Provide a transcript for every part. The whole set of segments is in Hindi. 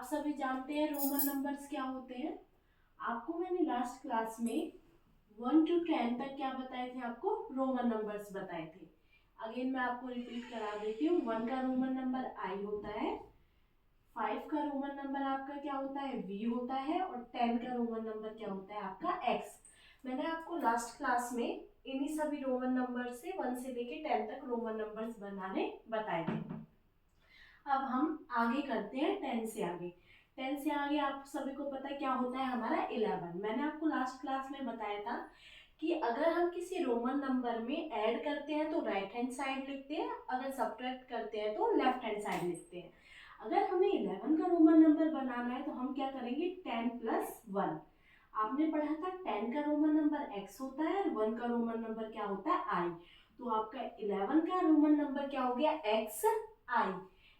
सभी जानते हैं रोमन नंबर्स क्या होते हैं। आपको मैंने लास्ट क्लास में 1 to 10 तक क्या बताए थे, आपको रोमन नंबर्स बताए थे। अगेन मैं आपको रिपीट करा देती हूँ। 1 का रोमन नंबर आई होता है, 5 का रोमन नंबर आपका क्या होता है, वी होता है, और 10 का रोमन नंबर क्या होता है आपका, एक्स। मैंने आपको लास्ट क्लास में इन्हीं सभी रोमन नंबर से 1 से लेके 10 तक रोमन नंबर्स बनाने बताए थे। अब हम आगे करते हैं 10 से आगे। 10 से आगे आप सभी को पता है क्या होता है हमारा 11। मैंने आपको लास्ट क्लास में बताया था कि अगर हम किसी रोमन नंबर में ऐड करते हैं तो राइट हैंड साइड लिखते हैं, अगर सब्ट्रैक्ट करते हैं तो लेफ्ट हैंड साइड लिखते हैं। अगर हमें 11 का रोमन नंबर बनाना है तो हम क्या करेंगे, 10 प्लस 1। आपने पढ़ा था 10 का रोमन नंबर x होता है और 1 का रोमन नंबर क्या होता है i। तो आपका 11 का रोमन नंबर क्या हो गया, x i।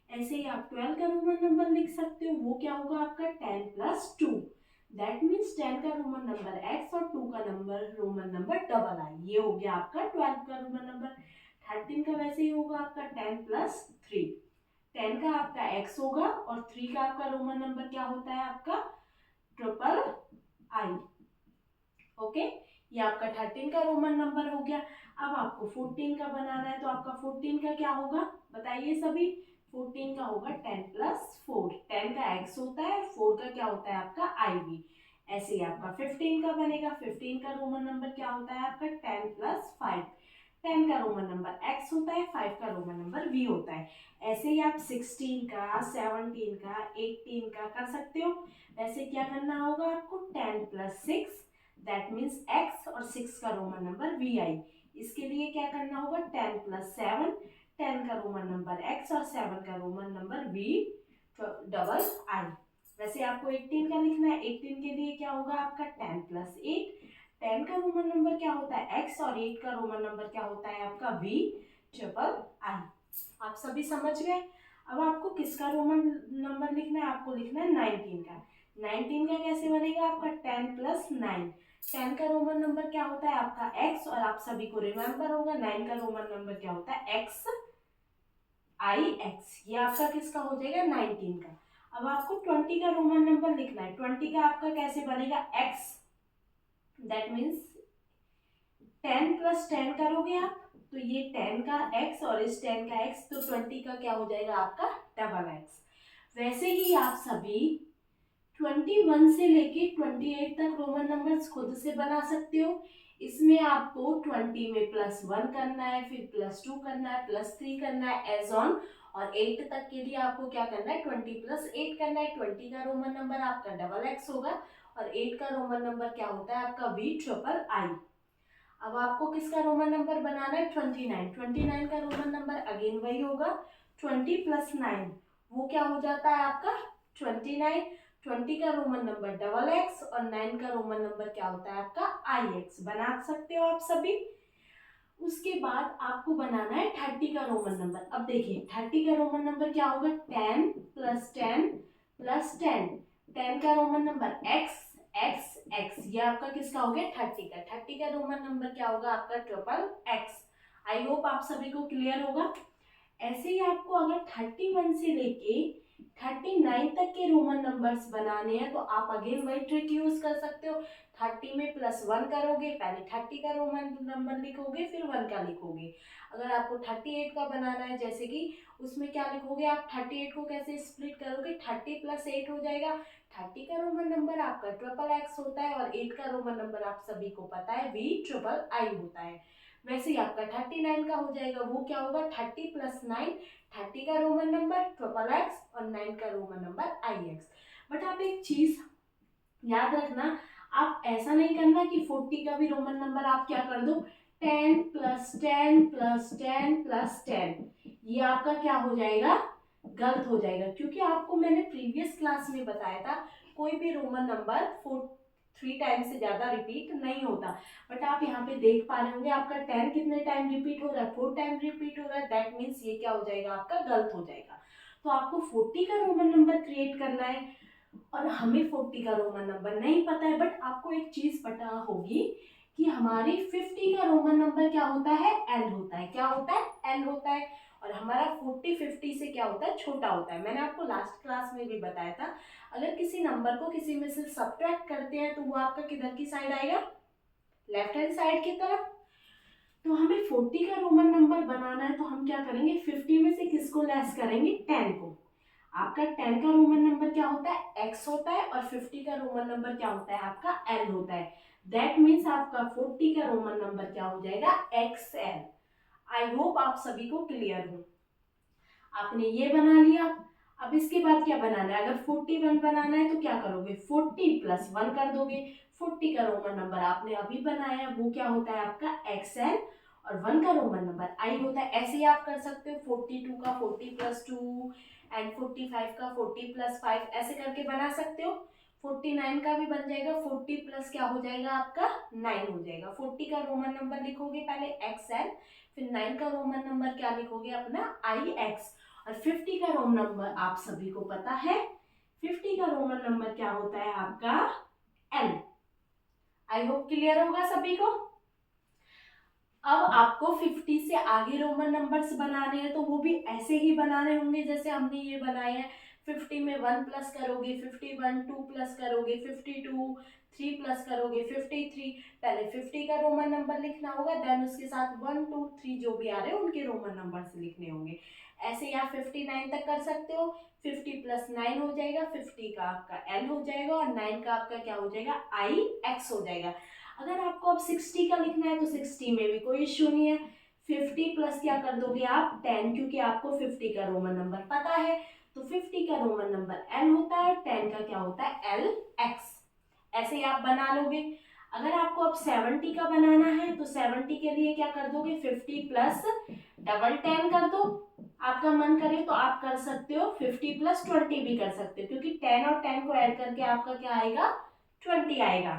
ऐसे ही आप 12 का रोमन नंबर लिख सकते हो, वो क्या होगा आपका 10 प्लस 2। दैट मीन्स 10 का रोमन नंबर x और 2 का नंबर रोमन नंबर डबल आई। ये हो गया आपका 12 का रोमन नंबर। 13 का वैसे ही होगा आपका 10 प्लस 3। 10 का आपका x होगा और 3 का आपका रोमन नंबर क्या होता है आपका ट्रिपल आई। ओके, ये आपका 13 का रोमन नंबर हो गया। अब आपको 14 का बनाना है तो आपका 14 का क्या होगा बताइए सभी। 14 का होगा 10 प्लस 4। 10 का x होता है, 4 का क्या होता है आपका IV। ऐसे ही आपका 15 का बनेगा। 15 का रोमन नंबर क्या होता है आपका 10 प्लस 5। 10 का रोमन नंबर x होता है, 5 का रोमन नंबर v होता है। ऐसे ही आप 16 का, 17 का, 18 का कर सकते हो। वैसे क्या करना होगा आपको 10 प्लस 6, दैट मीन्स x, और 6 का रोमन नंबर vi। इसके लिए क्या करना होगा 10 प्लस 7, 10 का रोमन नंबर x और 7 का रोमन नंबर v डबल आई। वैसे आपको 18 का लिखना है। 18 के लिए क्या होगा आपका 10 प्लस 8। 10 का रोमन नंबर क्या होता है x और 8 का रोमन नंबर क्या होता है आपका v ट्रिपल आई। आप सभी समझ गए। अब आपको किसका रोमन नंबर लिखना है, आपको लिखना है 19 का। 19 का कैसे बनेगा आपका 10 प्लस 9। 10 का रोमन नंबर क्या होता है आपका x, और आप सभी को रिमेम्बर होगा 9 का रोमन नंबर क्या होता है x i x। ये आपका किसका हो जाएगा 19 का। अब आपको 20 का रोमन नंबर लिखना है। 20 का आपका कैसे बनेगा x, दैट मीन्स 10 प्लस 10 करोगे आप तो ये 10 का x और इस 10 का x, तो 20 का क्या हो जाएगा आपका डबल x। वैसे ही आप सभी 21 से लेके 28 तक रोमन नंबर्स खुद से बना सकते हो। इसमें आपको 20 में प्लस 1 करना है, फिर प्लस 2 करना है, प्लस 3 करना है, एज ऑन। और 8 तक के लिए आपको क्या करना है 20 प्लस 8 करना है। 20 का रोमन नंबर आपका डबल एक्स होगा और 8 का रोमन नंबर क्या होता है आपका वी ट्रिपल आई। अब आपको किसका रोमन नंबर बनाना है 29। 29 का रोमन नंबर अगेन वही होगा 20 प्लस 9, वो क्या हो जाता है आपका 29। 20 का रोमन नंबर डबल एक्स और 9 का रोमन नंबर क्या होता है आपका आई एक्स। बना सकते हो आप सभी। उसके बाद आपको बनाना है 30 का रोमन नंबर। अब देखिए 30 का रोमन नंबर क्या होगा 10 प्लस 10 प्लस 10। 10 का Roman number x x x। ये आपका किसका हो गया 30 का। 30 का रोमन नंबर क्या होगा आपका ट्रिपल x। आई होप आप सभी को क्लियर होगा। ऐसे ही आपको अगर 31 से लेके 39 तक के रोमन नंबर्स बनाने हैं तो आप अगेन वही ट्रिक यूज कर सकते हो। 30 में प्लस 1 करोगे, पहले 30 का रोमन नंबर लिखोगे फिर 1 का लिखोगे। अगर आपको 38 का बनाना है जैसे कि उसमें क्या लिखोगे आप 38 को कैसे स्प्लिट करोगे 30 प्लस 8 हो जाएगा। 30 का रोमन नंबर आपका ट्रिपल एक्स होता है और 8 का रोमन नंबर आप सभी को पता है वी ट्रिपल आई होता है। वैसे ही आपका 39 का हो जाएगा, वो क्या होगा 30 प्लस 9। 30 का रोमन नंबर ट्रिपल एक्स और 9 का Roman number I x. But आप एक चीज याद रखना, आप ऐसा नहीं करना कि 40 का भी रोमन नंबर आप क्या कर दो 10 प्लस 10 प्लस 10 प्लस 10। ये आपका क्या हो जाएगा गलत हो जाएगा, क्योंकि आपको मैंने प्रीवियस क्लास में बताया था कोई भी रोमन नंबर 3 टाइम से ज्यादा रिपीट नहीं होता। बट आप यहाँ पे देख पा रहे होंगे आपका 10 कितने टाइम रिपीट हो रहा है 4 टाइम रिपीट हो रहा है। दैट मीन्स ये क्या हो जाएगा आपका गलत हो जाएगा। तो आपको 40 का रोमन नंबर क्रिएट करना है और हमें 40 का रोमन नंबर नहीं पता है। बट आपको एक चीज पता होगी कि हमारी 50 का रोमन नंबर क्या होता है एल होता है। क्या होता है एल होता है। और हमारा 40 50 से क्या होता है, छोटा होता है। मैंने आपको लास्ट क्लास में भी बताया था, अगर किसी नंबर को किसी में से सब्ट्रैक्ट करते हैं तो वो आपका किधर की साइड आएगा, लेफ्ट हैंड साइड की तरफ। तो हमें 40 का रोमन नंबर बनाना है, तो हम क्या करेंगे, 50 में से किसको लेस करेंगे, 10 को। आपका 10 का रोमन नंबर क्या होता है, x होता है, और 50 का रोमन नंबर क्या होता है आपका, l होता है। दैट मीन्स आपका 40 का रोमन नंबर क्या हो जाएगा, XL। आई होप आप सभी को क्लियर हो। आपने ये बना लिया। अब इसके बाद क्या बनाना है, अगर 41 बनाना है तो क्या करोगे, 40 + 1 कर दोगे। 40 का रोमन नंबर आपने अभी बनाया, वो क्या होता है आपका XL, और 1 का रोमन नंबर I होता है। ऐसे ही आप कर सकते हो, 42 का 40 + 2 एंड 45 का 40 + 5, ऐसे करके बना सकते हो। 49 का भी बन जाएगा, 40 प्लस क्या हो जाएगा आपका 9 हो जाएगा। 40 का रोमन नंबर लिखोगे पहले XL, फिर 9 का रोमन नंबर क्या लिखोगे अपना IX, और 50 का रोमन नंबर आप सभी को पता है, 50 का रोमन नंबर क्या होता है आपका L। आई होप क्लियर होगा सभी को। अब आपको 50 से आगे रोमन नंबर्स बनाने हैं, तो वो भी ऐसे ही बनाने होंगे जैसे हमने ये बनाए हैं। 50 में 1 प्लस करोगे, 51 2 प्लस करोगे, 52 3 प्लस करोगे, 53। पहले 50 का रोमन नंबर लिखना होगा, देन उसके साथ 1 2 3 जो भी आ रहे हैं उनके रोमन नंबर्स लिखने होंगे। ऐसे ही आप 59 तक कर सकते हो। 50 + 9 हो जाएगा, 50 का आपका L हो जाएगा, और 9 का आपका क्या हो जाएगा, IX हो जाएगा। अगर आपको अब 60 का लिखना है तो 60 में भी कोई इश्यू नहीं है। 50 प्लस क्या कर दोगे आप 10, क्योंकि आपको 50 का रोमन नंबर पता है। तो 50 का रोमन नंबर L होता है, 10 का क्या होता है LX। ऐसे ही आप बना लोगे। अगर आपको अब 70 का बनाना है तो 70 के लिए क्या कर दोगे, 50 प्लस डबल 10 कर दो। आपका मन करे तो आप कर सकते हो 50 + 20 भी कर सकते हो, क्योंकि 10 और 10 को ऐड करके आपका क्या आएगा, 20 आएगा।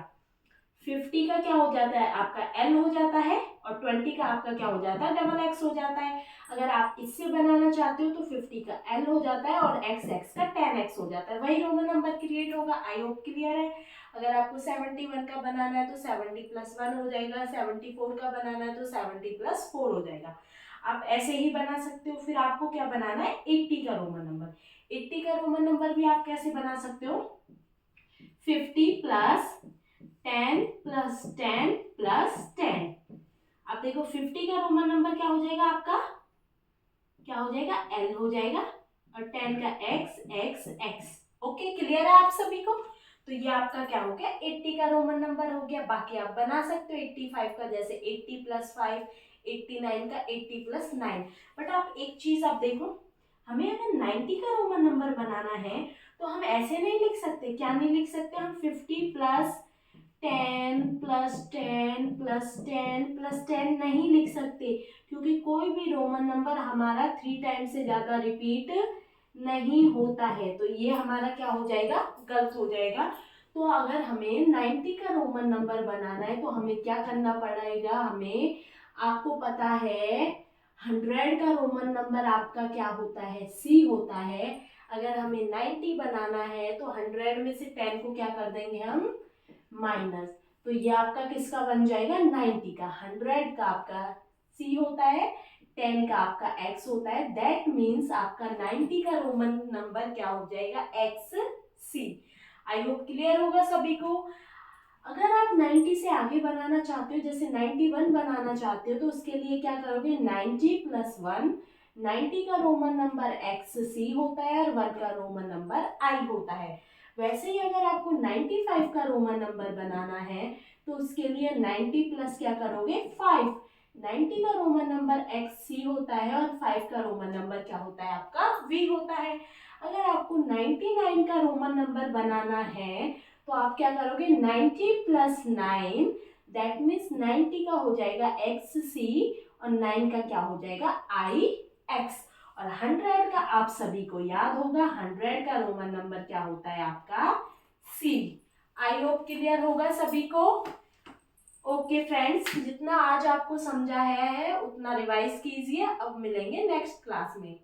50 का क्या हो जाता है आपका L हो जाता है, और 20 का आपका क्या हो जाता है, डबल X हो जाता है। अगर आप इससे बनाना चाहते हो तो 50 का L हो जाता है, और XX का 10X हो जाता है, वही रोमन नंबर क्रिएट होगा। आई होप क्लियर है। अगर आपको 71 का बनाना है तो 70 + 1 हो जाएगा, 74 का बनाना है तो 70 + 4 हो जाएगा। आप ऐसे ही बना सकते हो। फिर आपको क्या बनाना है, 80 का रोमन नंबर। 80 का रोमन नंबर भी आप कैसे बना सकते हो, 50 + 10 + 10 + 10। अब देखो 50 का रोमन नंबर क्या हो जाएगा आपका, क्या हो जाएगा, L हो जाएगा, और 10 का XX। ओके, क्लियर है आप सभी को। तो ये आपका क्या हो गया, 80 का रोमन नंबर हो गया। बाकी आप बना सकते हो 85 का, जैसे 80 + 5, 89 का 80 + 9। बट आप एक चीज आप देखो, हमें अगर 90 का रोमन नंबर बनाना है तो हम ऐसे नहीं लिख सकते। क्या नहीं लिख सकते हम, 50 + 10 + 10 + 10 + 10 नहीं लिख सकते, क्योंकि कोई भी रोमन नंबर हमारा 3 टाइम से ज्यादा रिपीट नहीं होता है। तो ये हमारा क्या हो जाएगा, गलत हो जाएगा। तो अगर हमें 90 का रोमन नंबर बनाना है तो हमें क्या करना पड़ेगा, हमें, आपको पता है 100 का रोमन नंबर आपका क्या होता है, C होता है। अगर हमें 90 बनाना है तो 100 में से 10 को क्या कर देंगे हम, माइनस। तो ये आपका किसका बन जाएगा, 90 का। 100 का आपका C होता है, 10 का आपका X होता है। दैट मीन्स आपका 90 का रोमन नंबर क्या हो जाएगा, XC। आई होप क्लियर होगा सभी को। अगर आप 90 से आगे बनाना चाहते हो, जैसे 91 बनाना चाहते हो, तो उसके लिए क्या करोगे, 90 + 1। 90 का रोमन नंबर XC होता है, और 1 का रोमन नंबर I होता है। वैसे ही अगर आपको 95 का रोमन नंबर बनाना है तो उसके लिए 90 प्लस क्या करोगे, 5। 90 का रोमन नंबर XC होता है, और 5 का रोमन नंबर क्या होता है आपका, V होता है। अगर आपको 99 का रोमन नंबर बनाना है तो आप क्या करोगे, 90 + 9, दैट मीन्स 90 का हो जाएगा XC, और 9 का क्या हो जाएगा, IX। और 100 का आप सभी को याद होगा, 100 का रोमन नंबर क्या होता है आपका, C। आई होप क्लियर होगा सभी को। ओके फ्रेंड्स, जितना आज आपको समझाया है उतना रिवाइज कीजिए। अब मिलेंगे नेक्स्ट क्लास में।